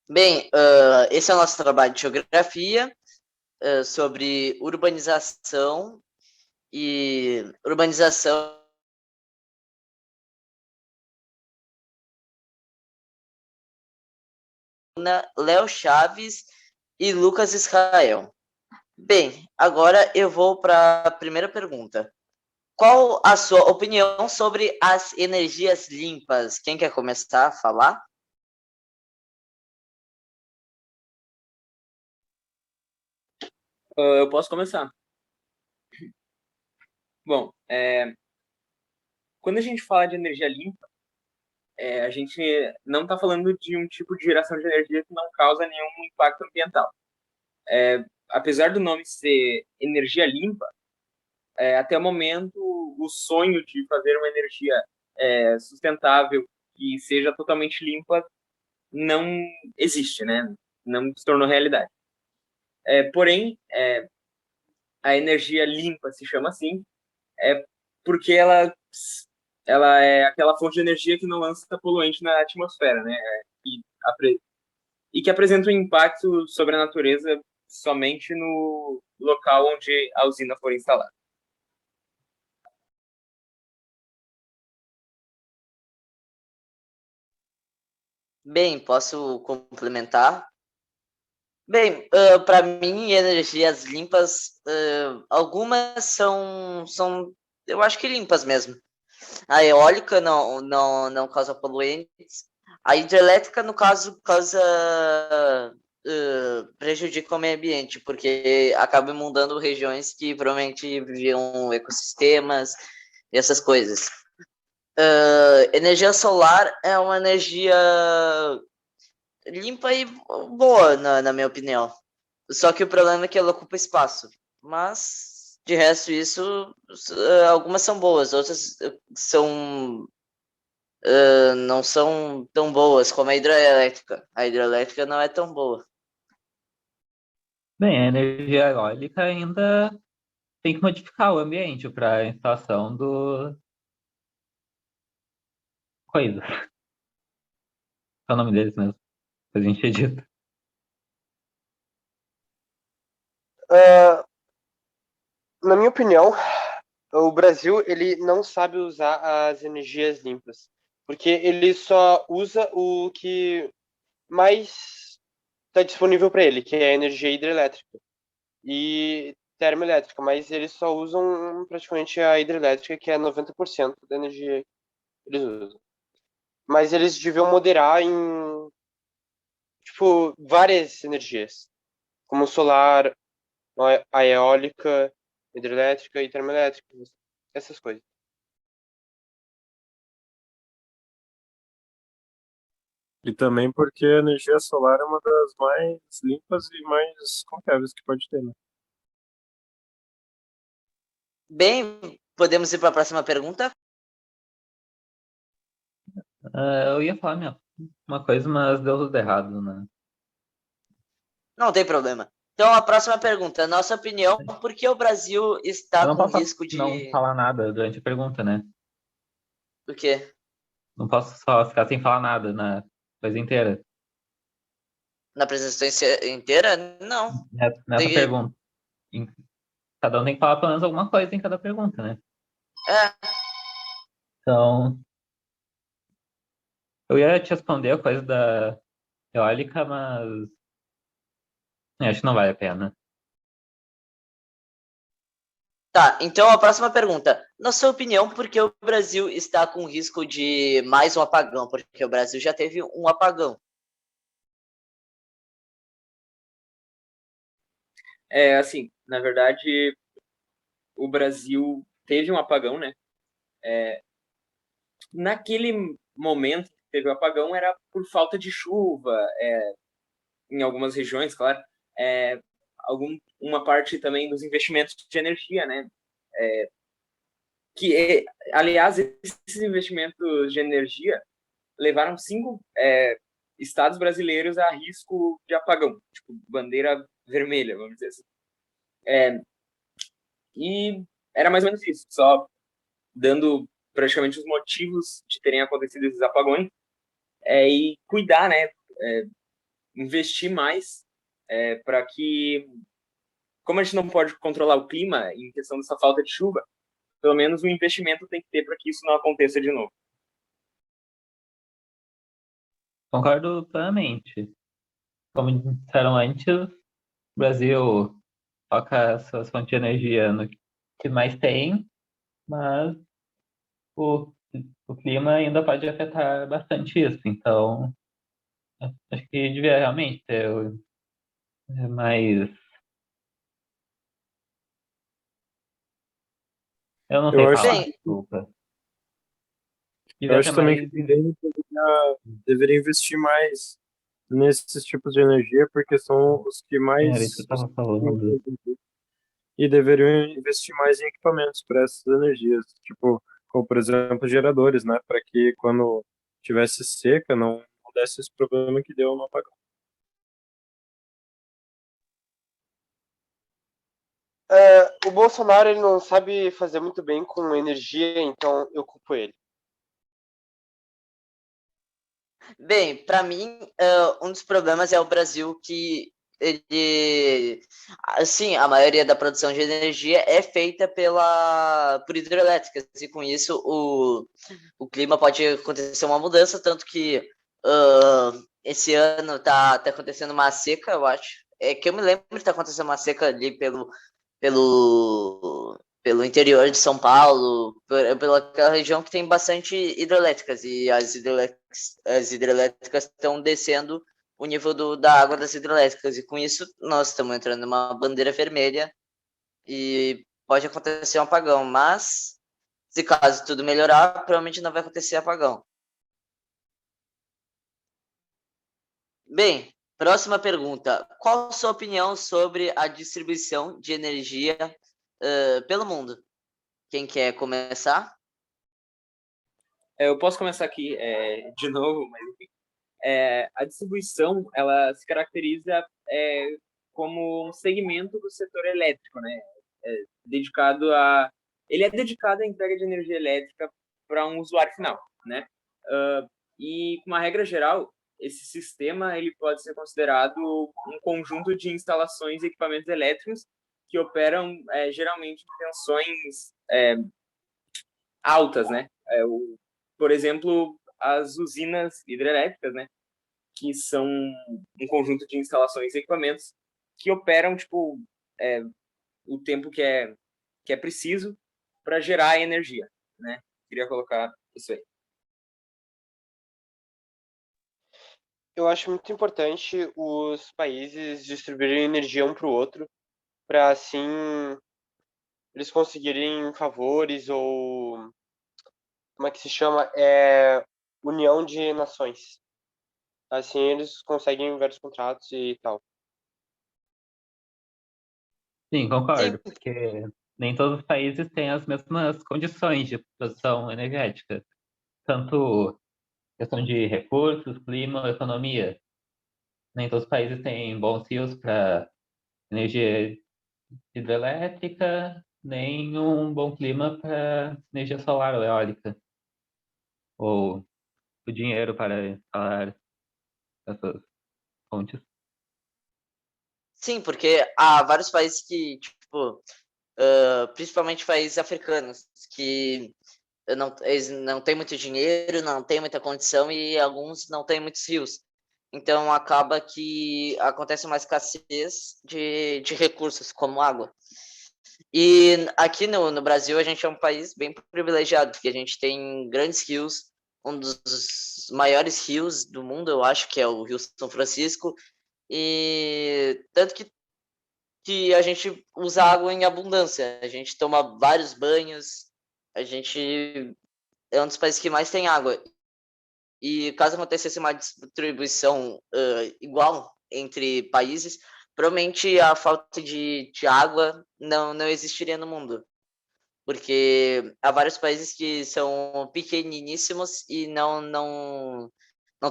Bem, esse é o nosso trabalho de geografia sobre urbanização e urbanização na Léo Chaves e Lucas Israel. Bem, agora eu vou para a primeira pergunta. Qual a sua opinião sobre as energias limpas? Quem quer começar a falar? Eu posso começar. Bom, quando a gente fala de energia limpa, a gente não está falando de um tipo de geração de energia que não causa nenhum impacto ambiental. Apesar do nome ser energia limpa, até o momento o sonho de fazer uma energia sustentável e seja totalmente limpa não existe, né? Não se tornou realidade. Porém, a energia limpa se chama assim, porque ela é aquela fonte de energia que não lança poluente na atmosfera, né? E que apresenta um impacto sobre a natureza somente no local onde a usina for instalada. Bem, posso complementar? Bem, para mim, energias limpas, algumas são, eu acho que limpas mesmo. A eólica não causa poluentes. A hidrelétrica, no caso, prejudica o meio ambiente, porque acaba inundando regiões que provavelmente viviam ecossistemas e essas coisas. Energia solar é uma energia limpa e boa, na minha opinião. Só que o problema é que ela ocupa espaço. Mas, de resto, isso, algumas são boas, outras não são tão boas como a hidrelétrica. A hidrelétrica não é tão boa. Bem, a energia eólica ainda tem que modificar o ambiente para a instalação do coisa. Qual é o nome deles mesmo? Que a gente edita. Ah, na minha opinião, o Brasil ele não sabe usar as energias limpas, porque ele só usa o que mais está disponível para ele, que é a energia hidrelétrica e termoelétrica, mas eles só usam praticamente a hidrelétrica, que é 90% da energia que eles usam. Mas eles deviam moderar em, tipo, várias energias, como solar, a eólica, hidrelétrica e termoelétrica, essas coisas. E também porque a energia solar é uma das mais limpas e mais confiáveis que pode ter, né? Bem, podemos ir para a próxima pergunta? Eu ia falar uma coisa, mas deu tudo errado, né? Não tem problema. Então, a próxima pergunta. Nossa opinião, por que o Brasil está Eu não com posso risco não de... falar nada durante a pergunta, né? O quê? Não posso só ficar sem falar nada na coisa inteira. Na apresentação inteira? Não. Nessa Tem... pergunta. Em- Cada um tem que falar pelo menos alguma coisa em cada pergunta, né? É, Então, eu ia te responder a coisa da eólica, mas acho que não vale a pena. tá, então a próxima pergunta. Na sua opinião, por que o Brasil está com risco de mais um apagão? Porque o Brasil já teve um apagão. Assim, na verdade, o Brasil teve um apagão, né? Naquele momento que teve o apagão era por falta de chuva, em algumas regiões, claro. É, uma parte também dos investimentos de energia, né? Que, aliás, esses investimentos de energia levaram 5 estados brasileiros a risco de apagão, tipo, bandeira vermelha, vamos dizer assim. E era mais ou menos isso, só dando praticamente os motivos de terem acontecido esses apagões, e cuidar, né, investir mais para que, como a gente não pode controlar o clima em questão dessa falta de chuva, pelo menos um investimento tem que ter para que isso não aconteça de novo. Concordo plenamente. Como disseram antes, o Brasil foca suas fontes de energia no que mais tem, mas o, o clima ainda pode afetar bastante isso. Então, acho que devia realmente ter mais. Eu não sei Eu acho, falar, Bem, desculpa. eu Devia ter acho também mais. que deveria investir mais nesses tipos de energia, porque são os que Era isso que eu mais estava falando. e deveriam investir mais em equipamentos para essas energias, tipo, como por exemplo geradores, né, para que quando tivesse seca não desse esse problema que deu no apagão. O Bolsonaro ele não sabe fazer muito bem com energia, então eu culpo ele. bem, para mim, um dos problemas é o Brasil que ele, assim, a maioria da produção de energia é feita por hidrelétricas e com isso o clima pode acontecer uma mudança, tanto que esse ano tá acontecendo uma seca, eu acho. É que eu me lembro que tá acontecendo uma seca ali pelo interior de São Paulo, pelaquela região que tem bastante hidrelétricas, e as hidrelétricas estão descendo o nível da água das hidrelétricas, e com isso nós estamos entrando numa bandeira vermelha e pode acontecer um apagão, mas se caso tudo melhorar, provavelmente não vai acontecer apagão. Bem, próxima pergunta. Qual a sua opinião sobre a distribuição de energia pelo mundo? Quem quer começar? Eu posso começar aqui de novo, mas enfim. A distribuição ela se caracteriza como um segmento do setor elétrico, né? Dedicado a ele é dedicado à entrega de energia elétrica para um usuário final, né? E com uma regra geral, esse sistema ele pode ser considerado um conjunto de instalações e equipamentos elétricos que operam geralmente em tensões altas, né? Por exemplo, as usinas hidrelétricas, né? Que são um conjunto de instalações e equipamentos que operam tipo o tempo que é preciso para gerar energia, né? Queria colocar isso aí. Eu acho muito importante os países distribuírem energia um para o outro, para assim eles conseguirem favores ou como é que se chama? União de nações. Assim eles conseguem vários contratos e tal. Sim, Sim, concordo, porque nem todos os países têm as mesmas condições de produção energética, tanto questão de recursos, clima, economia. Nem todos os países têm bons rios para energia hidrelétrica, nem um bom clima para energia solar ou eólica, ou o dinheiro para instalar essas fontes. sim, porque há vários países que, tipo, principalmente países africanos, que eles não têm muito dinheiro, não têm muita condição e alguns não têm muitos rios. Então acaba que acontece uma escassez de recursos, como água. E aqui no Brasil a gente é um país bem privilegiado, porque a gente tem grandes rios, um dos maiores rios do mundo, eu acho que é o Rio São Francisco, e tanto que a gente usa água em abundância, a gente toma vários banhos, a gente é um dos países que mais tem água. E caso acontecesse uma distribuição igual entre países, provavelmente a falta de água não existiria no mundo. Porque há vários países que são pequeniníssimos e não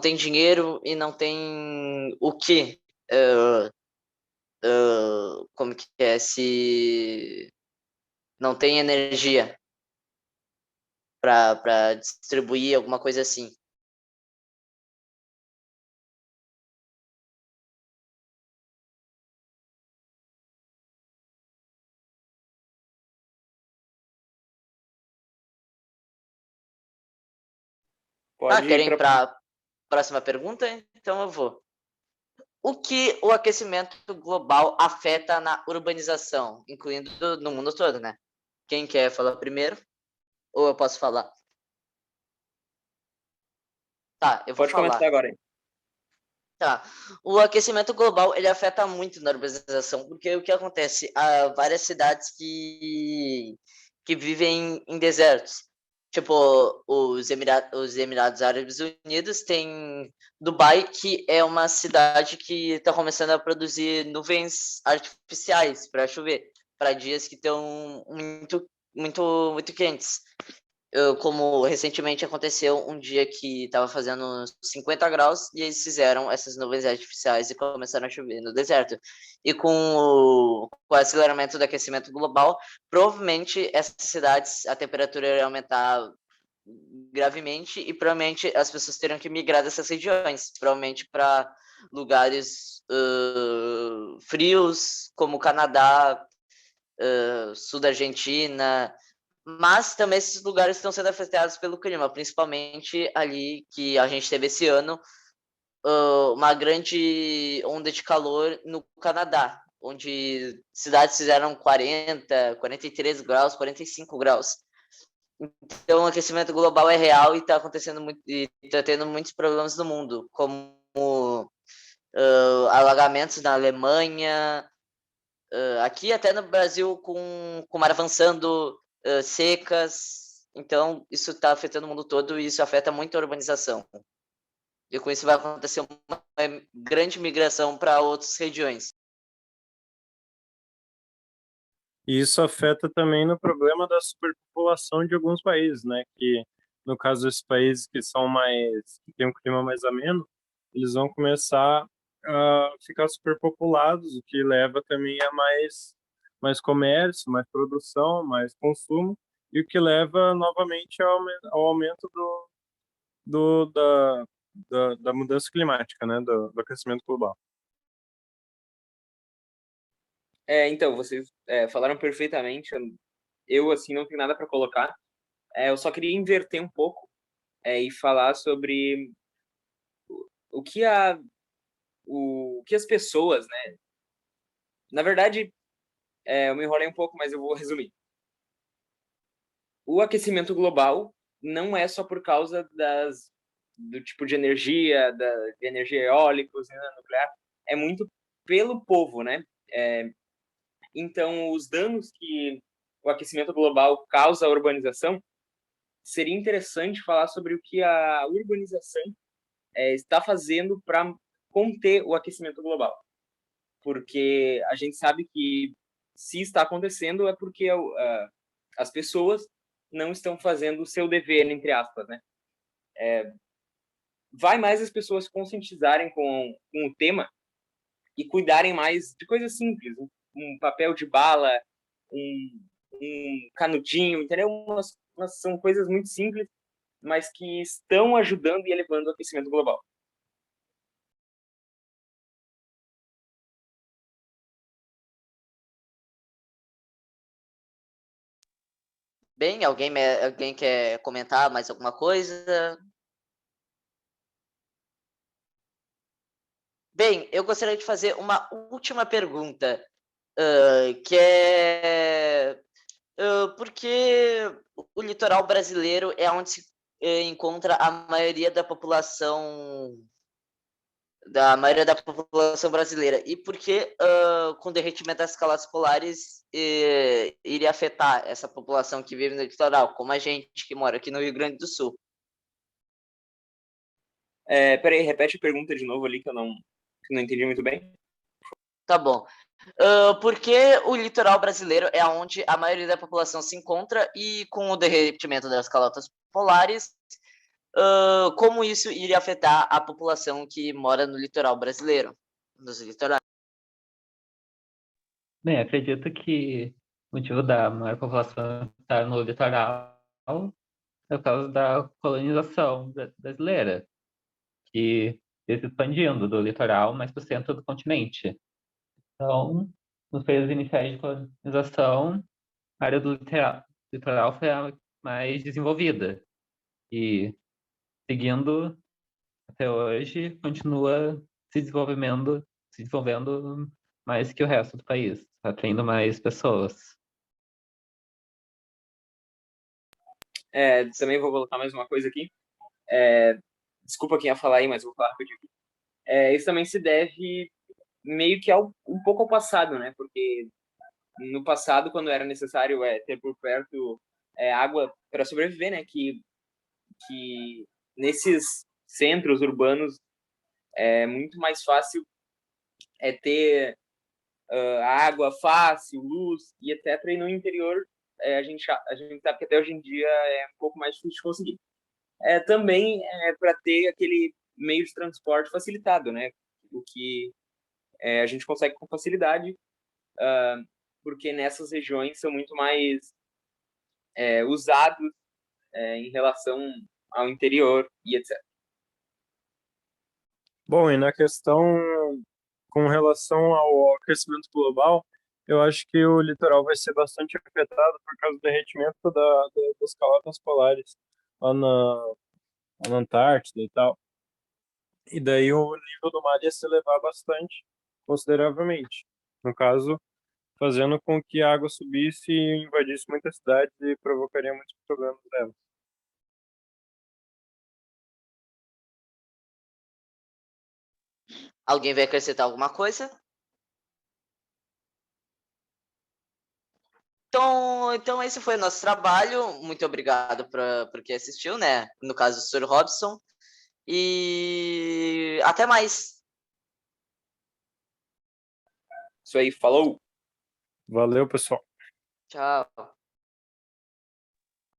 tem dinheiro e não tem o que. Como que é? Se não tem energia para distribuir alguma coisa assim. Pode ir querem pra... para a próxima pergunta? Então eu vou. O que o aquecimento global afeta na urbanização, incluindo no mundo todo, né? Quem quer falar primeiro? Ou eu posso falar? Tá, eu vou Pode falar. começar agora aí. Tá. O aquecimento global, ele afeta muito na urbanização, porque o que acontece? Há várias cidades que vivem em desertos. Tipo, os Emirados Árabes Unidos tem Dubai, que é uma cidade que está começando a produzir nuvens artificiais para chover, para dias que estão muito quentes. Como recentemente aconteceu um dia que estava fazendo 50 graus e eles fizeram essas nuvens artificiais e começaram a chover no deserto. E com o aceleramento do aquecimento global, provavelmente essas cidades, a temperatura ia aumentar gravemente e provavelmente as pessoas teriam que migrar dessas regiões, provavelmente para lugares frios, como o Canadá, sul da Argentina, mas também esses lugares estão sendo afetados pelo clima, principalmente ali que a gente teve esse ano uma grande onda de calor no Canadá, onde cidades fizeram 40, 43 graus, 45 graus. Então, o aquecimento global é real e está acontecendo muito, e está tendo muitos problemas no mundo, como alagamentos na Alemanha, aqui até no Brasil com o mar avançando, secas. Então, isso está afetando o mundo todo e isso afeta muito a urbanização. E com isso vai acontecer uma grande migração para outras regiões. E isso afeta também no problema da superpopulação de alguns países, né? Que, no caso desses países que têm um clima mais ameno, eles vão começar a ficar superpopulados, o que leva também a mais comércio, mais produção, mais consumo, e o que leva novamente ao aumento da mudança climática, né? Do aquecimento global. Então, vocês falaram perfeitamente. Eu, assim, não tenho nada para colocar. Eu só queria inverter um pouco e falar sobre o que as pessoas, né? Na verdade, eu me enrolei um pouco, mas eu vou resumir. O aquecimento global não é só por causa do tipo de energia, de energia eólica, usina nuclear, é muito pelo povo, né? Então, os danos que o aquecimento global causa à urbanização, seria interessante falar sobre o que a urbanização está fazendo para conter o aquecimento global. Porque a gente sabe que se está acontecendo é porque as pessoas não estão fazendo o seu dever, entre aspas, né? Vai mais as pessoas se conscientizarem com o tema e cuidarem mais de coisas simples, um papel de bala, um canudinho, entendeu? São coisas muito simples, mas que estão ajudando e elevando o aquecimento global. Bem, alguém quer comentar mais alguma coisa? Bem, eu gostaria de fazer uma última pergunta, que é por que o litoral brasileiro é onde se encontra a maioria da população brasileira, e por que com o derretimento das calotas polares iria afetar essa população que vive no litoral, como a gente que mora aqui no Rio Grande do Sul? Peraí, repete a pergunta de novo ali que eu não entendi muito bem. Tá bom. Por que o litoral brasileiro é onde a maioria da população se encontra e com o derretimento das calotas polares, como isso iria afetar a população que mora no litoral brasileiro, nos litorais? Bem, acredito que o motivo da maior população estar no litoral é por causa da colonização brasileira, que veio se expandindo do litoral mais para o centro do continente. Então, nos períodos iniciais de colonização, a área do litoral foi a mais desenvolvida. E seguindo até hoje, continua se desenvolvendo mais que o resto do país, atraindo mais pessoas. Também vou colocar mais uma coisa aqui. Desculpa quem ia falar aí, mas vou falar rapidinho aqui. Isso também se deve meio que um pouco ao passado, né? Porque no passado, quando era necessário ter por perto água para sobreviver, né? Que nesses centros urbanos é muito mais fácil ter água fácil, luz e etc. E no interior a gente sabe que até hoje em dia é um pouco mais difícil de conseguir. Também para ter aquele meio de transporte facilitado, né? O que a gente consegue com facilidade, porque nessas regiões são muito mais usados em relação ao interior e etc. Bom, e na questão com relação ao aquecimento global, eu acho que o litoral vai ser bastante afetado por causa do derretimento das calotas polares lá na Antártida e tal. E daí o nível do mar ia se elevar bastante, consideravelmente. No caso, fazendo com que a água subisse e invadisse muitas cidades e provocaria muitos problemas dela. Alguém vai acrescentar alguma coisa? Então esse foi o nosso trabalho. Muito obrigado por quem assistiu, né? No caso, o Sr. Robson. E até mais. Isso aí, falou! Valeu, pessoal. Tchau.